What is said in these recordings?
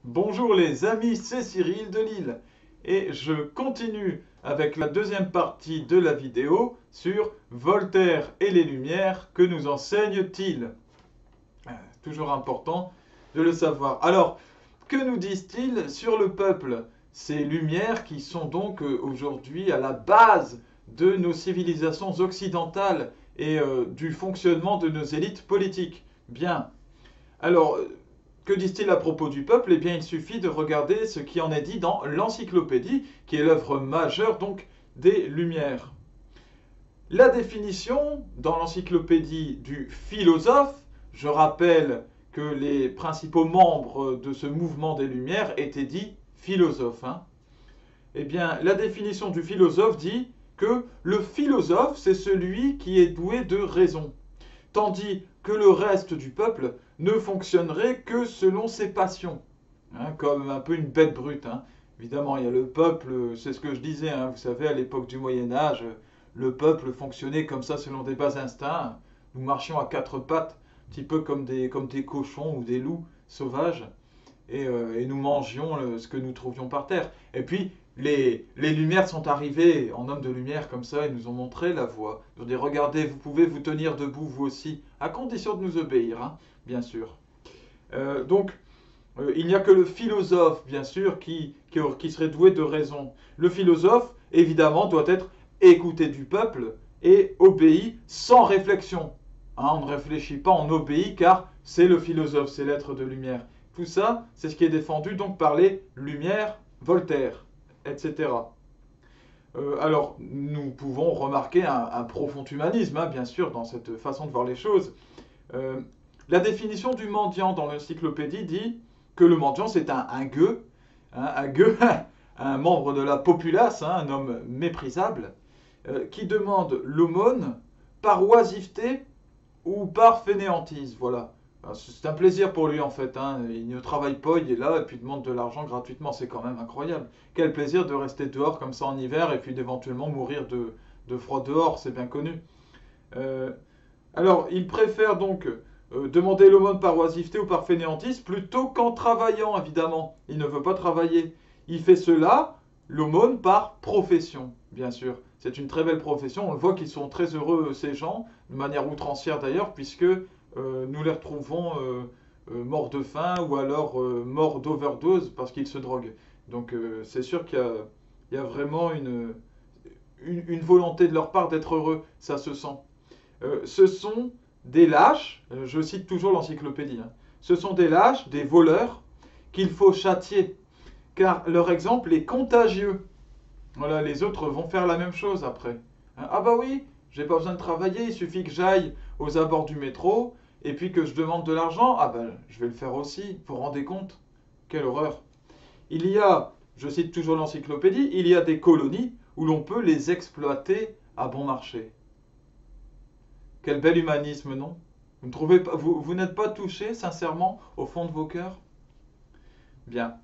Bonjour les amis, c'est Cyril de Lille et je continue avec la deuxième partie de la vidéo sur Voltaire et les Lumières, que nous enseigne-t-il? Toujours important de le savoir. Alors, que nous disent-ils sur le peuple? Ces Lumières qui sont donc aujourd'hui à la base de nos civilisations occidentales et du fonctionnement de nos élites politiques. Bien. Alors, que disent-ils à propos du peuple? Eh bien, il suffit de regarder ce qui en est dit dans l'Encyclopédie, qui est l'œuvre majeure donc des Lumières. La définition dans l'Encyclopédie du philosophe, je rappelle que les principaux membres de ce mouvement des Lumières étaient dits philosophes. Eh bien, la définition du philosophe dit que le philosophe, c'est celui qui est doué de raison, tandis que le reste du peuple ne fonctionnerait que selon ses passions, comme un peu une bête brute. Évidemment, il y a le peuple, c'est ce que je disais, vous savez, à l'époque du Moyen Âge, le peuple fonctionnait comme ça selon des bas instincts. Nous marchions à quatre pattes, un petit peu comme des cochons ou des loups sauvages, et nous mangions ce que nous trouvions par terre. Et puis, les Lumières sont arrivées en hommes de lumière comme ça et nous ont montré la voie. Ils ont dit, regardez, vous pouvez vous tenir debout vous aussi, à condition de nous obéir, bien sûr. Donc, il n'y a que le philosophe, bien sûr, qui serait doué de raison. Le philosophe, évidemment, doit être écouté du peuple et obéi sans réflexion. On ne réfléchit pas, on obéit, car c'est le philosophe, c'est l'être de lumière. Tout ça, c'est ce qui est défendu donc par les Lumières, Voltaire, etc. Alors, nous pouvons remarquer un profond humanisme, bien sûr, dans cette façon de voir les choses. Euh, la définition du mendiant dans l'encyclopédie dit que le mendiant, c'est un gueux, un gueux, un membre de la populace, un homme méprisable, qui demande l'aumône par oisiveté ou par fainéantise. Voilà. C'est un plaisir pour lui en fait. Il ne travaille pas, il est là et puis il demande de l'argent gratuitement. C'est quand même incroyable. Quel plaisir de rester dehors comme ça en hiver et puis d'éventuellement mourir de froid dehors, c'est bien connu. Euh, alors, il préfère donc demander l'aumône par oisiveté ou par fainéantise plutôt qu'en travaillant, évidemment. Il ne veut pas travailler. Il fait cela, l'aumône, par profession, bien sûr. C'est une très belle profession. On le voit qu'ils sont très heureux, ces gens, de manière outrancière d'ailleurs, puisque nous les retrouvons morts de faim ou alors morts d'overdose parce qu'ils se droguent. Donc, c'est sûr qu'il y a vraiment une volonté de leur part d'être heureux. Ça se sent. Ce sont des lâches, je cite toujours l'encyclopédie, ce sont des lâches, des voleurs qu'il faut châtier, car leur exemple est contagieux. Voilà, les autres vont faire la même chose après. Ah bah oui, j'ai pas besoin de travailler, il suffit que j'aille aux abords du métro et puis que je demande de l'argent. Ah ben, je vais le faire aussi, vous vous rendez compte? Quelle horreur. Il y a, je cite toujours l'encyclopédie, il y a des colonies où l'on peut les exploiter à bon marché. Quel bel humanisme, non? Vous ne trouvez pas, vous n'êtes pas touché, sincèrement, au fond de vos cœurs? Bien.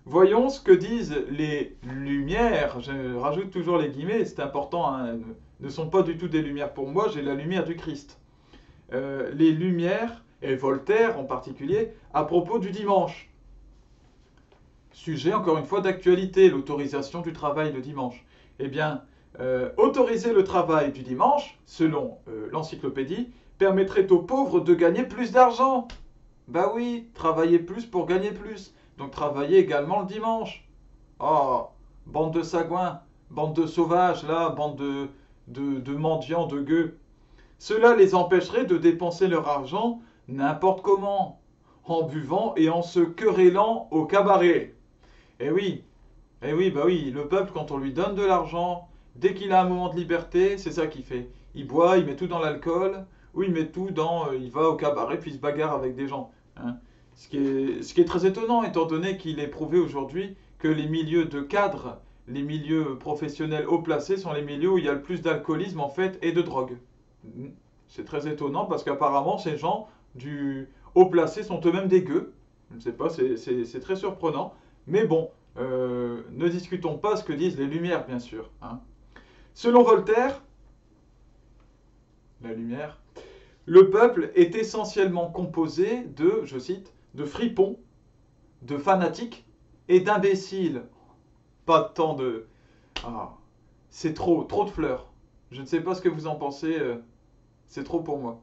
Voyons ce que disent les lumières. Je rajoute toujours les guillemets, c'est important, ne sont pas du tout des lumières pour moi, j'ai la lumière du Christ. Les lumières, et Voltaire en particulier, à propos du dimanche. Sujet, encore une fois, d'actualité, l'autorisation du travail le dimanche. Eh bien, autoriser le travail du dimanche, selon l'encyclopédie, permettrait aux pauvres de gagner plus d'argent. Bah oui, travailler plus pour gagner plus. Donc travailler également le dimanche. Oh, bande de sagouins, bande de sauvages, là, bande de mendiants, de gueux. Cela les empêcherait de dépenser leur argent n'importe comment, en buvant et en se querellant au cabaret. Eh oui, eh oui, bah oui, le peuple, quand on lui donne de l'argent, dès qu'il a un moment de liberté, c'est ça qu'il fait. Il boit, il met tout dans l'alcool, ou il met tout dans. Il va au cabaret, puis il se bagarre avec des gens. Ce qui est très étonnant, étant donné qu'il est prouvé aujourd'hui que les milieux de cadres, les milieux professionnels haut placés, sont les milieux où il y a le plus d'alcoolisme, en fait, et de drogue. C'est très étonnant, parce qu'apparemment, ces gens du haut placé sont eux-mêmes des gueux. Je ne sais pas, c'est très surprenant. Mais bon, ne discutons pas ce que disent les Lumières, bien sûr. Selon Voltaire, la lumière, le peuple est essentiellement composé de, je cite, de fripons, de fanatiques et d'imbéciles. Pas tant de... Ah, c'est trop de fleurs. Je ne sais pas ce que vous en pensez, c'est trop pour moi.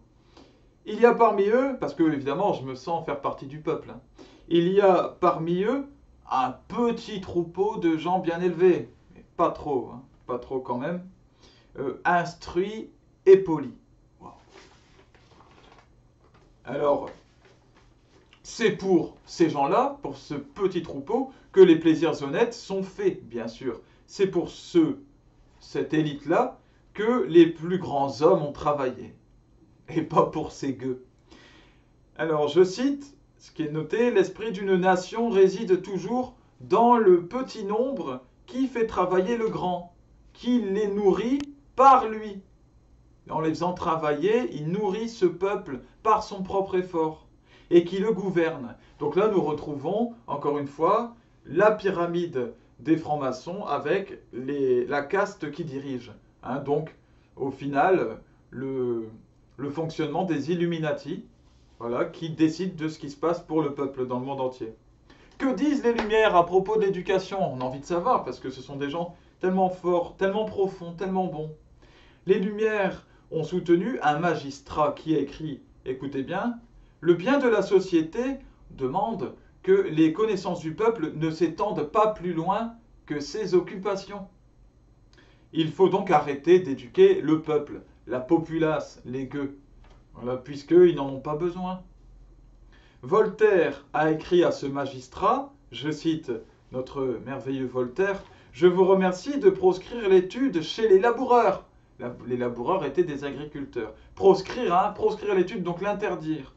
Il y a parmi eux, parce que évidemment je me sens faire partie du peuple, hein, il y a parmi eux un petit troupeau de gens bien élevés, mais pas trop, hein, pas trop quand même, instruits et polis. Wow. Alors, c'est pour ces gens-là, pour ce petit troupeau, que les plaisirs honnêtes sont faits, bien sûr. C'est pour cette élite-là, que les plus grands hommes ont travaillé. Et pas pour ces gueux. Alors, je cite ce qui est noté, l'esprit d'une nation réside toujours dans le petit nombre qui fait travailler le grand, qui les nourrit par lui. En les faisant travailler, il nourrit ce peuple par son propre effort et qui le gouverne. Donc là, nous retrouvons, encore une fois, la pyramide des francs-maçons avec la caste qui dirige. Hein, donc, au final, le fonctionnement des Illuminati, voilà, qui décident de ce qui se passe pour le peuple dans le monde entier. Que disent les Lumières à propos de l'éducation? On a envie de savoir, parce que ce sont des gens tellement forts, tellement profonds, tellement bons. Les Lumières ont soutenu un magistrat qui a écrit, écoutez bien, le bien de la société demande que les connaissances du peuple ne s'étendent pas plus loin que ses occupations. Il faut donc arrêter d'éduquer le peuple, la populace, les gueux, voilà, puisqu'ils n'en ont pas besoin. Voltaire a écrit à ce magistrat, je cite notre merveilleux Voltaire, « Je vous remercie de proscrire l'étude chez les laboureurs. » Les laboureurs étaient des agriculteurs. Proscrire, hein, proscrire l'étude, donc l'interdire.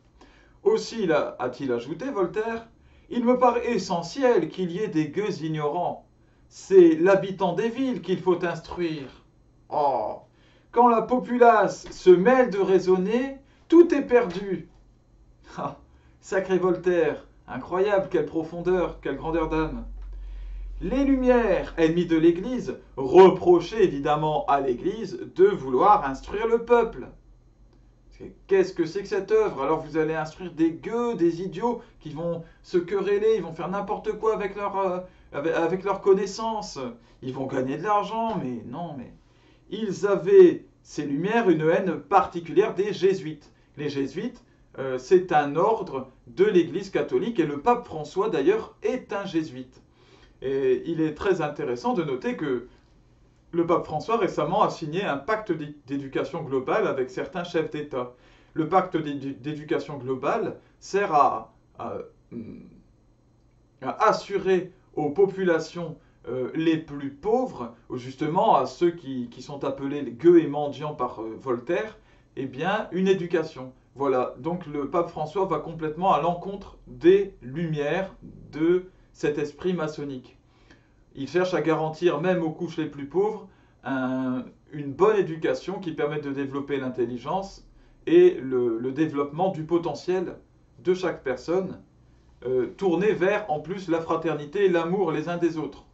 Aussi, a-t-il ajouté, Voltaire, « Il me paraît essentiel qu'il y ait des gueux ignorants. C'est l'habitant des villes qu'il faut instruire. » Oh, quand la populace se mêle de raisonner, tout est perdu. Ah, sacré Voltaire, incroyable, quelle profondeur, quelle grandeur d'âme. Les Lumières, ennemis de l'Église, reprochaient évidemment à l'Église de vouloir instruire le peuple. Qu'est-ce que c'est que cette œuvre? Alors vous allez instruire des gueux, des idiots qui vont se quereller, ils vont faire n'importe quoi avec leur connaissance. Ils vont gagner de l'argent, mais non, mais... Ils avaient, ces Lumières, une haine particulière des Jésuites. Les Jésuites, c'est un ordre de l'Église catholique, et le pape François, d'ailleurs, est un jésuite. Et il est très intéressant de noter que le pape François récemment a signé un pacte d'éducation globale avec certains chefs d'État. Le pacte d'éducation globale sert à assurer aux populations les plus pauvres, ou justement à ceux qui sont appelés les gueux et mendiants par Voltaire, eh bien, une éducation. Voilà, donc le pape François va complètement à l'encontre des Lumières de cet esprit maçonnique. Il cherche à garantir, même aux couches les plus pauvres, une bonne éducation qui permette de développer l'intelligence et le développement du potentiel de chaque personne, tourné vers, en plus, la fraternité et l'amour les uns des autres.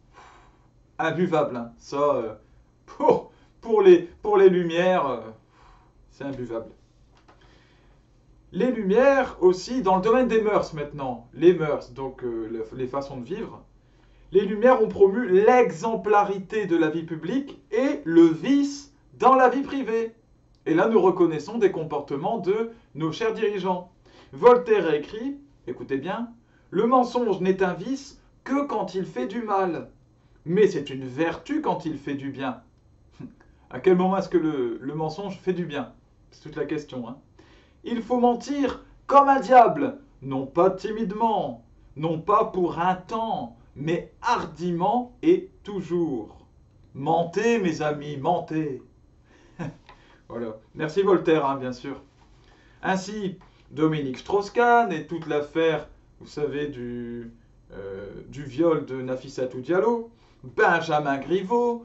Imbuvable, hein. Ça, pour les Lumières, c'est imbuvable. Les Lumières aussi, dans le domaine des mœurs maintenant, les mœurs, donc les façons de vivre, les Lumières ont promu l'exemplarité de la vie publique et le vice dans la vie privée. Et là, nous reconnaissons des comportements de nos chers dirigeants. Voltaire a écrit, écoutez bien, « Le mensonge n'est un vice que quand il fait du mal, mais c'est une vertu quand il fait du bien. » À quel moment est-ce que le mensonge fait du bien? C'est toute la question, hein. Il faut mentir comme un diable, non pas timidement, non pas pour un temps, mais hardiment et toujours. Mentez, mes amis, mentez. Voilà. Merci Voltaire, hein, bien sûr. Ainsi, Dominique Strauss-Kahn et toute l'affaire, vous savez, du viol de Nafissatou Diallo, Benjamin Griveaux,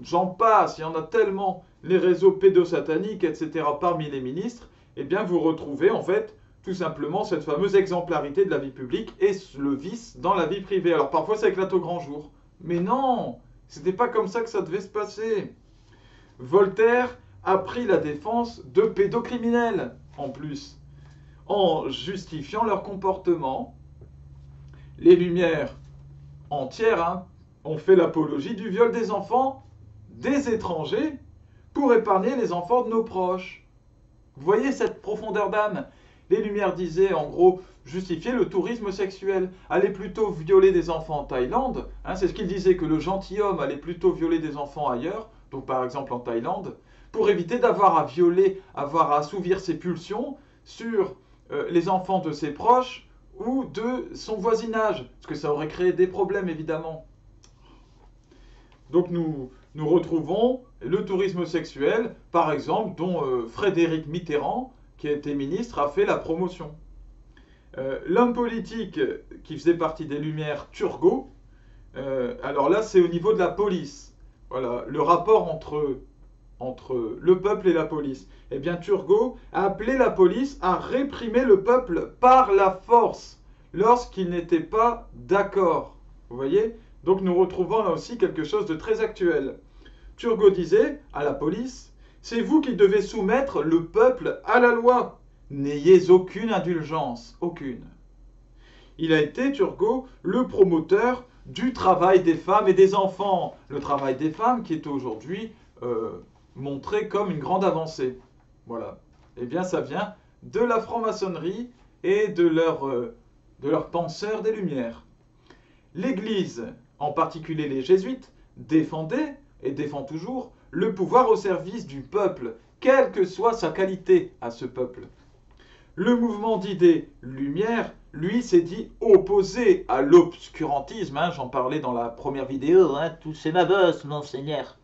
j'en passe, il y en a tellement, les réseaux pédosataniques, etc., parmi les ministres, eh bien vous retrouvez en fait tout simplement cette fameuse exemplarité de la vie publique et le vice dans la vie privée. Alors parfois ça éclate au grand jour, mais non, c'était pas comme ça que ça devait se passer. Voltaire a pris la défense de pédocriminels, en plus, en justifiant leur comportement les Lumières entières hein, ont fait l'apologie du viol des enfants des étrangers pour épargner les enfants de nos proches. Vous voyez cette profondeur d'âme? Les Lumières disaient en gros justifier le tourisme sexuel, aller plutôt violer des enfants en Thaïlande, hein, c'est ce qu'ils disaient, que le gentilhomme allait plutôt violer des enfants ailleurs, donc par exemple en Thaïlande, pour éviter d'avoir à violer, avoir à assouvir ses pulsions sur les enfants de ses proches ou de son voisinage, parce que ça aurait créé des problèmes évidemment. Donc nous retrouvons le tourisme sexuel, par exemple, dont Frédéric Mitterrand, qui a été ministre, a fait la promotion. L'homme politique qui faisait partie des Lumières, Turgot, alors là c'est au niveau de la police. Voilà, le rapport entre le peuple et la police. Eh bien Turgot a appelé la police à réprimer le peuple par la force lorsqu'il n'était pas d'accord. Vous voyez? Donc nous retrouvons là aussi quelque chose de très actuel. Turgot disait à la police, c'est vous qui devez soumettre le peuple à la loi. N'ayez aucune indulgence, aucune. Il a été, Turgot, le promoteur du travail des femmes et des enfants. Le travail des femmes qui est aujourd'hui montré comme une grande avancée. Voilà. Eh bien, ça vient de la franc-maçonnerie et de leurs penseurs des Lumières. L'Église, en particulier les jésuites, défendait, et défend toujours, le pouvoir au service du peuple, quelle que soit sa qualité à ce peuple. Le mouvement d'idées Lumière, lui, s'est dit opposé à l'obscurantisme, hein, j'en parlais dans la première vidéo, hein, tout c'est ma bosse, monseigneur.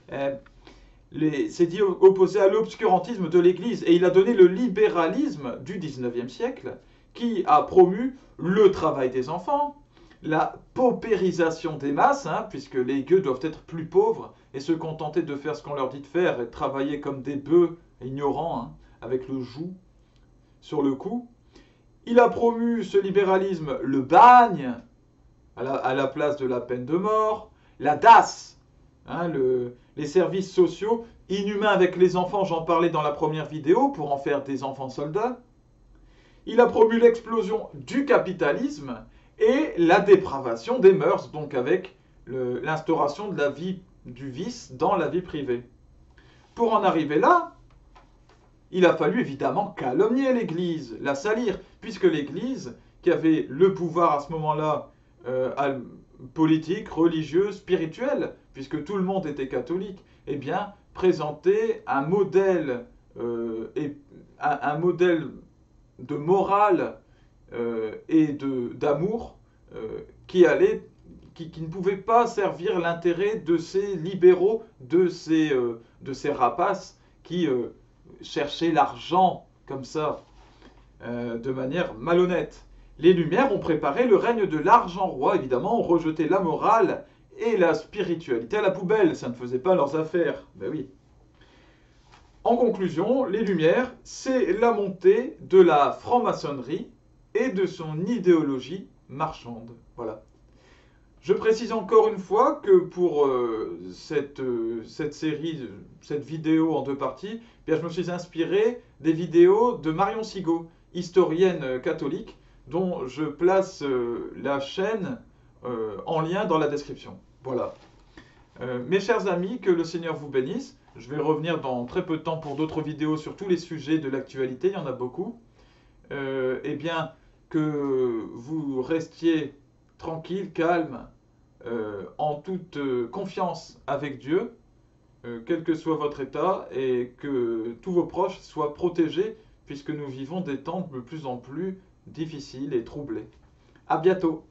S'est dit opposé à l'obscurantisme de l'Église, et il a donné le libéralisme du 19e siècle, qui a promu le travail des enfants, la paupérisation des masses, hein, puisque les gueux doivent être plus pauvres et se contenter de faire ce qu'on leur dit de faire et de travailler comme des bœufs ignorants, hein, avec le joug sur le cou. Il a promu ce libéralisme, le bagne, à la place de la peine de mort, la DAS, hein, les services sociaux inhumains avec les enfants, j'en parlais dans la première vidéo, pour en faire des enfants soldats. Il a promu l'explosion du capitalisme et la dépravation des mœurs, donc avec l'instauration de la vie du vice dans la vie privée. Pour en arriver là, il a fallu évidemment calomnier l'Église, la salir, puisque l'Église, qui avait le pouvoir à ce moment-là, politique, religieux, spirituel, puisque tout le monde était catholique, eh bien, présentait un modèle, un modèle de morale et d'amour qui ne pouvait pas servir l'intérêt de ces libéraux, de ces rapaces qui cherchaient l'argent comme ça, de manière malhonnête. Les Lumières ont préparé le règne de l'argent roi, évidemment, ont rejeté la morale et la spiritualité à la poubelle, ça ne faisait pas leurs affaires, ben oui. En conclusion, les Lumières, c'est la montée de la franc-maçonnerie et de son idéologie marchande. Voilà. Je précise encore une fois que pour cette série, cette vidéo en deux parties, eh bien, je me suis inspiré des vidéos de Marion Sigaud, historienne catholique, dont je place la chaîne en lien dans la description. Voilà. Mes chers amis, que le Seigneur vous bénisse. Je vais revenir dans très peu de temps pour d'autres vidéos sur tous les sujets de l'actualité, il y en a beaucoup. Eh bien, que vous restiez tranquille, calme, en toute confiance avec Dieu, quel que soit votre état, et que tous vos proches soient protégés, puisque nous vivons des temps de plus en plus difficiles et troublés. À bientôt!